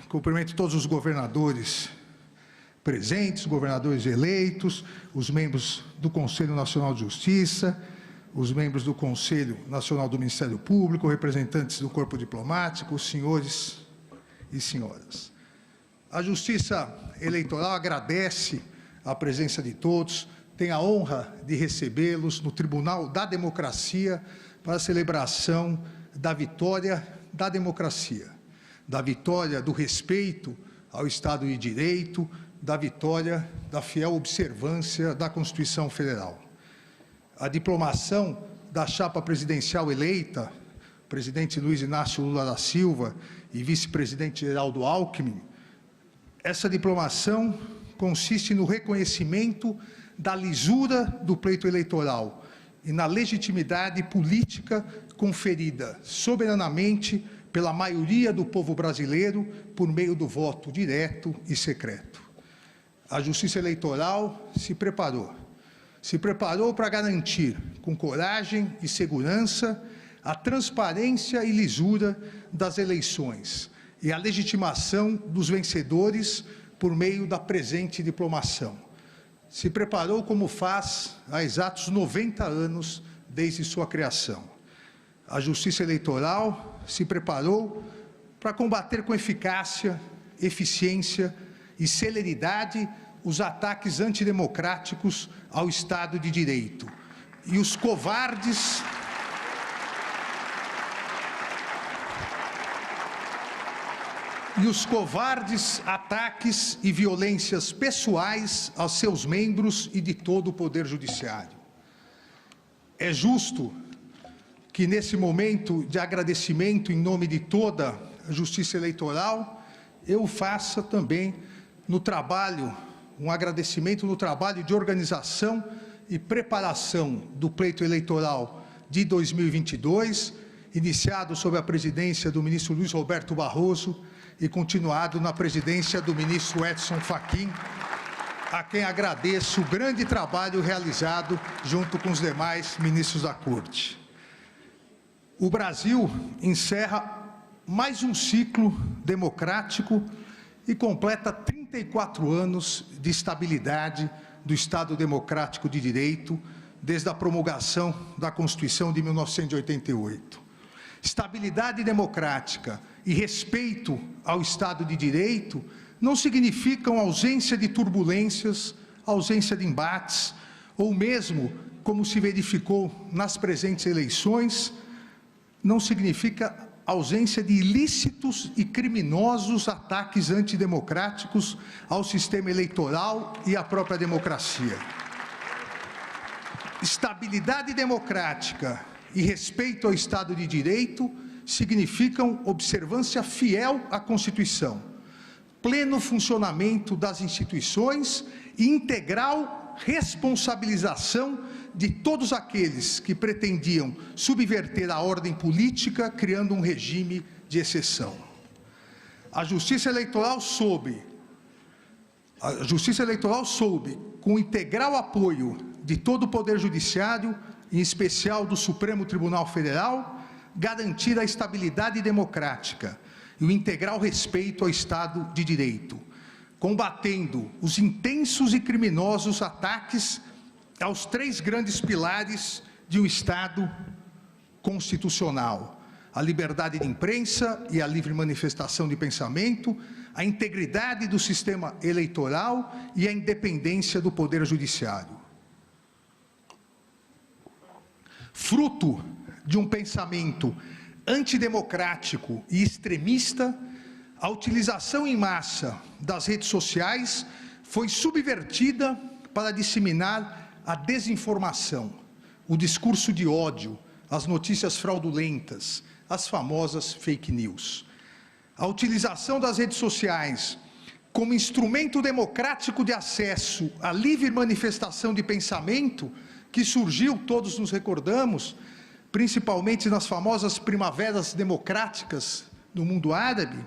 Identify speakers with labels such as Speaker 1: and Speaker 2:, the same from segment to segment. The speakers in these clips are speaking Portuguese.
Speaker 1: Cumprimento todos os governadores presentes, governadores eleitos, os membros do Conselho Nacional de Justiça, os membros do Conselho Nacional do Ministério Público, representantes do corpo diplomático, senhores e senhoras. A Justiça Eleitoral agradece a presença de todos, tem a honra de recebê-los no Tribunal da Democracia para a celebração da vitória da democracia, da vitória do respeito ao Estado de Direito, da vitória da fiel observância da Constituição Federal. A diplomação da chapa presidencial eleita, presidente Luiz Inácio Lula da Silva e vice-presidente Geraldo Alckmin, essa diplomação consiste no reconhecimento da lisura do pleito eleitoral e na legitimidade política conferida soberanamente pela maioria do povo brasileiro por meio do voto direto e secreto. A Justiça Eleitoral se preparou para garantir, com coragem e segurança, a transparência e lisura das eleições e a legitimação dos vencedores por meio da presente diplomação. Se preparou como faz há exatos 90 anos desde sua criação. A Justiça Eleitoral se preparou para combater com eficácia, eficiência e celeridade os ataques antidemocráticos ao Estado de Direito e os covardes ataques e violências pessoais aos seus membros e de todo o Poder Judiciário. É justo que, nesse momento de agradecimento em nome de toda a Justiça Eleitoral, eu faça também um agradecimento no trabalho de organização e preparação do pleito eleitoral de 2022, iniciado sob a presidência do ministro Luiz Roberto Barroso e continuado na presidência do ministro Edson Fachin, a quem agradeço o grande trabalho realizado junto com os demais ministros da Corte. O Brasil encerra mais um ciclo democrático e completa 34 anos de estabilidade do Estado Democrático de Direito desde a promulgação da Constituição de 1988. Estabilidade democrática e respeito ao Estado de Direito não significam ausência de turbulências, ausência de embates, ou mesmo, como se verificou nas presentes eleições, não significa ausência de ilícitos e criminosos ataques antidemocráticos ao sistema eleitoral e à própria democracia. Estabilidade democrática e respeito ao Estado de Direito significam observância fiel à Constituição, pleno funcionamento das instituições e integral responsabilização de todos aqueles que pretendiam subverter a ordem política, criando um regime de exceção. A Justiça Eleitoral soube, com o integral apoio de todo o Poder Judiciário, em especial do Supremo Tribunal Federal, garantir a estabilidade democrática e o integral respeito ao Estado de Direito, combatendo os intensos e criminosos ataques aos três grandes pilares de um Estado constitucional: a liberdade de imprensa e a livre manifestação de pensamento, a integridade do sistema eleitoral e a independência do Poder Judiciário. Fruto de um pensamento antidemocrático e extremista, a utilização em massa das redes sociais foi subvertida para disseminar a desinformação, o discurso de ódio, as notícias fraudulentas, as famosas fake news. A utilização das redes sociais como instrumento democrático de acesso à livre manifestação de pensamento, que surgiu, todos nos recordamos, principalmente nas famosas primaveras democráticas do mundo árabe,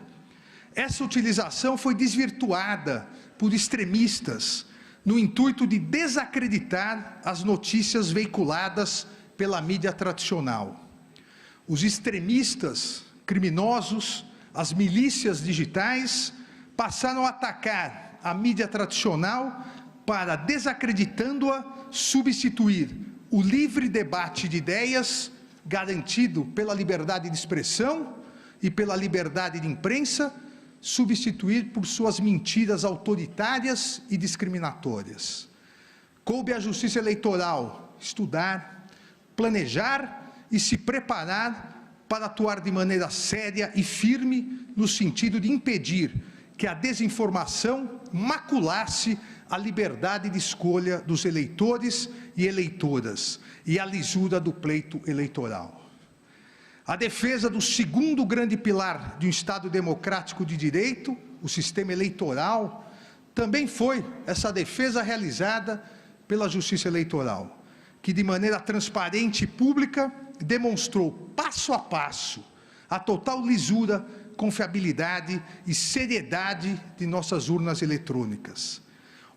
Speaker 1: essa utilização foi desvirtuada por extremistas no intuito de desacreditar as notícias veiculadas pela mídia tradicional. Os extremistas criminosos as milícias digitais passaram a atacar a mídia tradicional para, desacreditando-a, substituir o livre debate de ideias, garantido pela liberdade de expressão e pela liberdade de imprensa, substituir por suas mentiras autoritárias e discriminatórias. Coube à Justiça Eleitoral estudar, planejar e se preparar para atuar de maneira séria e firme no sentido de impedir que a desinformação maculasse a liberdade de escolha dos eleitores e eleitoras e a lisura do pleito eleitoral. A defesa do segundo grande pilar de um Estado democrático de direito, o sistema eleitoral, também foi essa defesa realizada pela Justiça Eleitoral, que de maneira transparente e pública demonstrou passo a passo a total lisura, confiabilidade e seriedade de nossas urnas eletrônicas.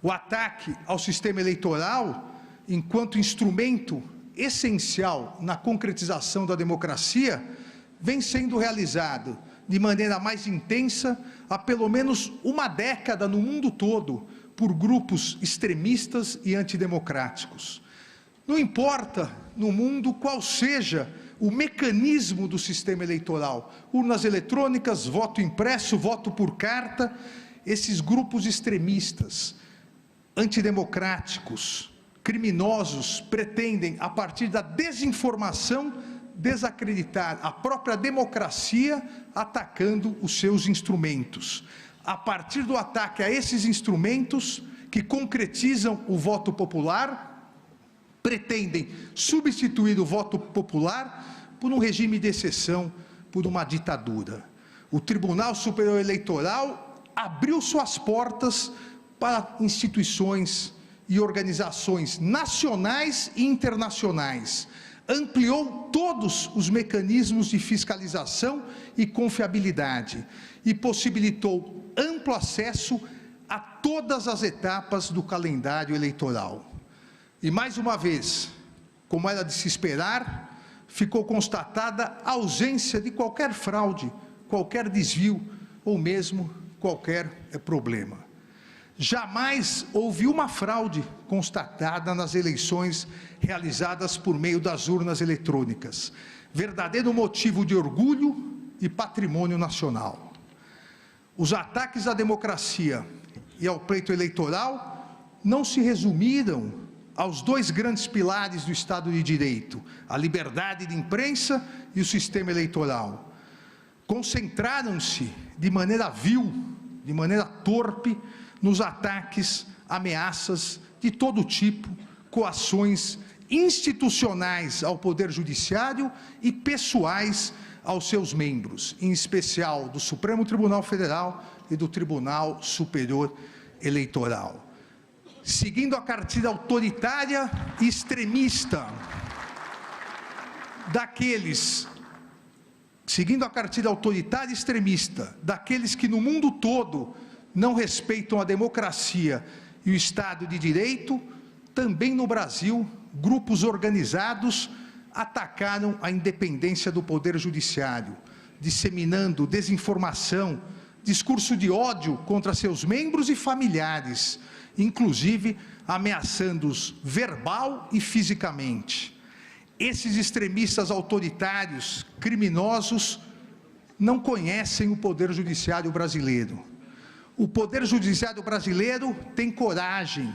Speaker 1: O ataque ao sistema eleitoral, enquanto instrumento essencial na concretização da democracia, vem sendo realizado de maneira mais intensa há pelo menos uma década no mundo todo por grupos extremistas e antidemocráticos. Não importa no mundo qual seja o mecanismo do sistema eleitoral, urnas eletrônicas, voto impresso, voto por carta, esses grupos extremistas, antidemocráticos, criminosos, pretendem, a partir da desinformação, desacreditar a própria democracia, atacando os seus instrumentos. A partir do ataque a esses instrumentos, que concretizam o voto popular, pretendem substituir o voto popular por um regime de exceção, por uma ditadura. O Tribunal Superior Eleitoral abriu suas portas para instituições e organizações nacionais e internacionais, ampliou todos os mecanismos de fiscalização e confiabilidade e possibilitou amplo acesso a todas as etapas do calendário eleitoral. E mais uma vez, como era de se esperar, ficou constatada a ausência de qualquer fraude, qualquer desvio ou mesmo qualquer problema. Jamais houve uma fraude constatada nas eleições realizadas por meio das urnas eletrônicas, verdadeiro motivo de orgulho e patrimônio nacional. Os ataques à democracia e ao pleito eleitoral não se resumiram aos dois grandes pilares do Estado de Direito, a liberdade de imprensa e o sistema eleitoral. Concentraram-se de maneira vil, de maneira torpe, nos ataques, ameaças de todo tipo, coações institucionais ao Poder Judiciário e pessoais aos seus membros, em especial do Supremo Tribunal Federal e do Tribunal Superior Eleitoral. Seguindo a cartilha autoritária e extremista daqueles que no mundo todo não respeitam a democracia e o Estado de Direito, também no Brasil, grupos organizados atacaram a independência do Poder Judiciário, disseminando desinformação, discurso de ódio contra seus membros e familiares, inclusive ameaçando-os verbal e fisicamente. Esses extremistas autoritários, criminosos, não conhecem o Poder Judiciário brasileiro. O Poder Judiciário brasileiro tem coragem,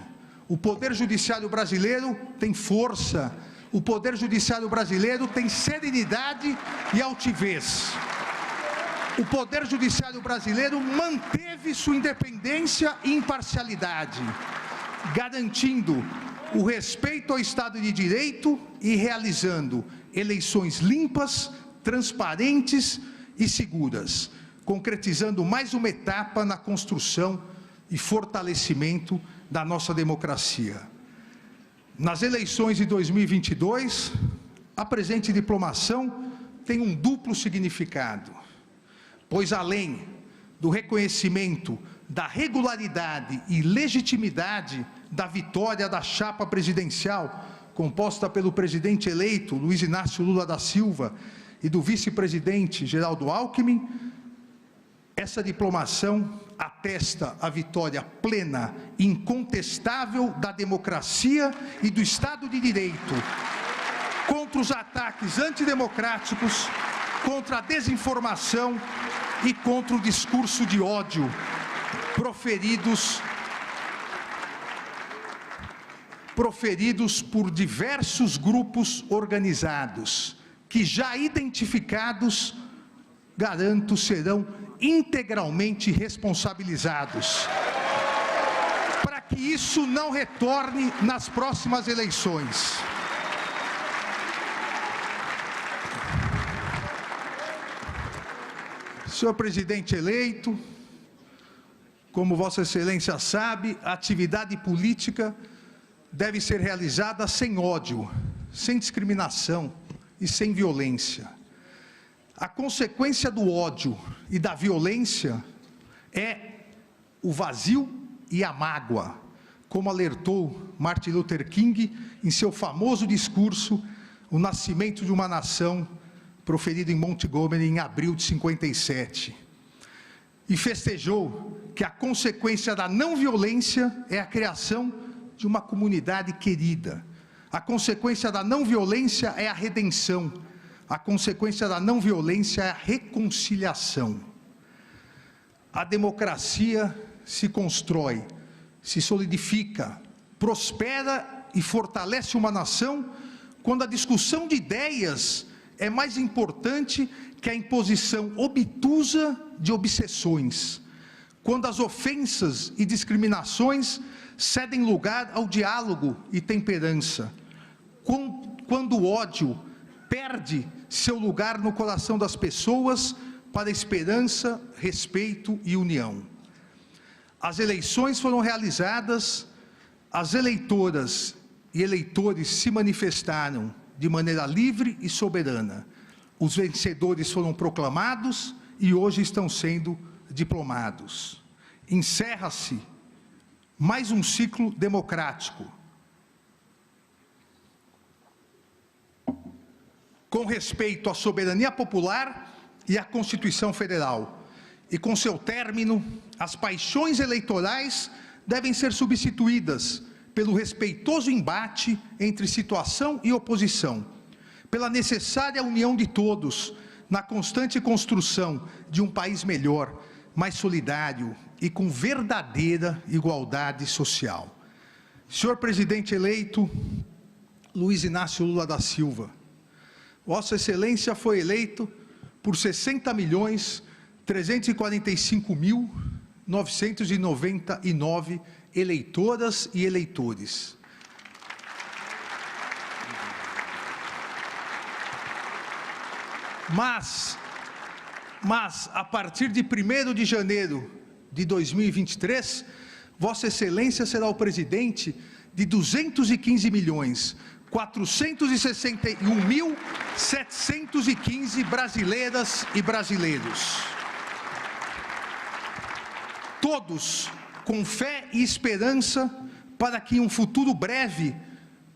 Speaker 1: o Poder Judiciário brasileiro tem força, o Poder Judiciário brasileiro tem serenidade e altivez. O Poder Judiciário brasileiro manteve sua independência e imparcialidade, garantindo o respeito ao Estado de Direito e realizando eleições limpas, transparentes e seguras, concretizando mais uma etapa na construção e fortalecimento da nossa democracia. Nas eleições de 2022, a presente diplomação tem um duplo significado, pois além do reconhecimento da regularidade e legitimidade da vitória da chapa presidencial, composta pelo presidente eleito Luiz Inácio Lula da Silva e do vice-presidente Geraldo Alckmin, Essa diplomação atesta a vitória plena e incontestável da democracia e do Estado de Direito contra os ataques antidemocráticos, contra a desinformação e contra o discurso de ódio proferidos por diversos grupos organizados, que já identificados, garanto, serão integralmente responsabilizados, para que isso não retorne nas próximas eleições. Senhor presidente eleito, como Vossa Excelência sabe, a atividade política deve ser realizada sem ódio, sem discriminação e sem violência. A consequência do ódio e da violência é o vazio e a mágoa, como alertou Martin Luther King em seu famoso discurso, O Nascimento de uma Nação, proferido em Montgomery em abril de 57. E festejou que a consequência da não violência é a criação de uma comunidade querida. A consequência da não violência é a redenção. A consequência da não violência é a reconciliação. A democracia se constrói, se solidifica, prospera e fortalece uma nação quando a discussão de ideias é mais importante que a imposição obtusa de obsessões, quando as ofensas e discriminações cedem lugar ao diálogo e temperança, quando o ódio perde seu lugar no coração das pessoas para esperança, respeito e união. As eleições foram realizadas, as eleitoras e eleitores se manifestaram de maneira livre e soberana. Os vencedores foram proclamados e hoje estão sendo diplomados. Encerra-se mais um ciclo democrático. Com respeito à soberania popular e à Constituição Federal. E com seu término, as paixões eleitorais devem ser substituídas pelo respeitoso embate entre situação e oposição, pela necessária união de todos na constante construção de um país melhor, mais solidário e com verdadeira igualdade social. Senhor presidente eleito Luiz Inácio Lula da Silva, Vossa Excelência foi eleito por 60.345.999 eleitoras e eleitores. Mas, a partir de 1º de janeiro de 2023, Vossa Excelência será o presidente de 215.461.715 brasileiras e brasileiros. Todos com fé e esperança para que em um futuro breve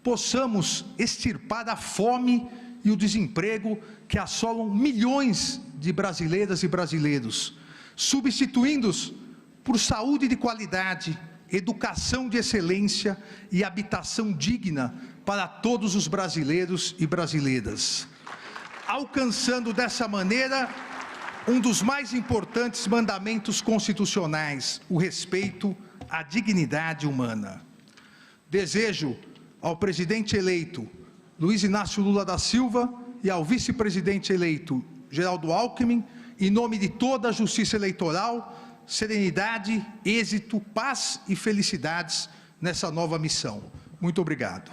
Speaker 1: possamos extirpar a fome e o desemprego que assolam milhões de brasileiras e brasileiros, substituindo-os por saúde de qualidade, educação de excelência e habitação digna para todos os brasileiros e brasileiras, alcançando dessa maneira um dos mais importantes mandamentos constitucionais, o respeito à dignidade humana. Desejo ao presidente eleito Luiz Inácio Lula da Silva e ao vice-presidente eleito Geraldo Alckmin, em nome de toda a Justiça Eleitoral, serenidade, êxito, paz e felicidades nessa nova missão. Muito obrigado.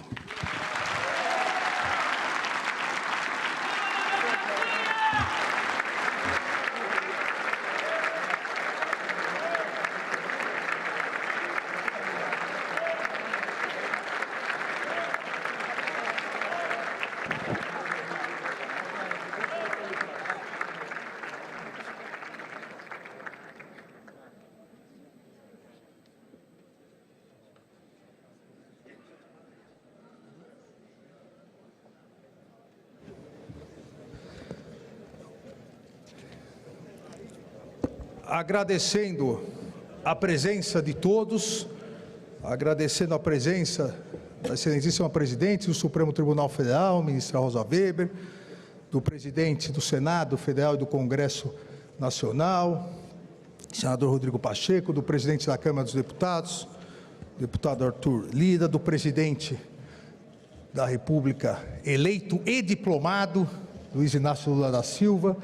Speaker 1: agradecendo a presença de todos, agradecendo a presença da excelentíssima presidente do Supremo Tribunal Federal, ministra Rosa Weber, do presidente do Senado Federal e do Congresso Nacional, senador Rodrigo Pacheco, do presidente da Câmara dos Deputados, deputado Arthur Lira, do presidente da República eleito e diplomado, Luiz Inácio Lula da Silva,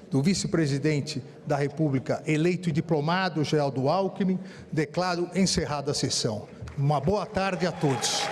Speaker 1: do vice-presidente da República eleito e diplomado, Geraldo Alckmin. Declaro encerrada a sessão. Uma boa tarde a todos.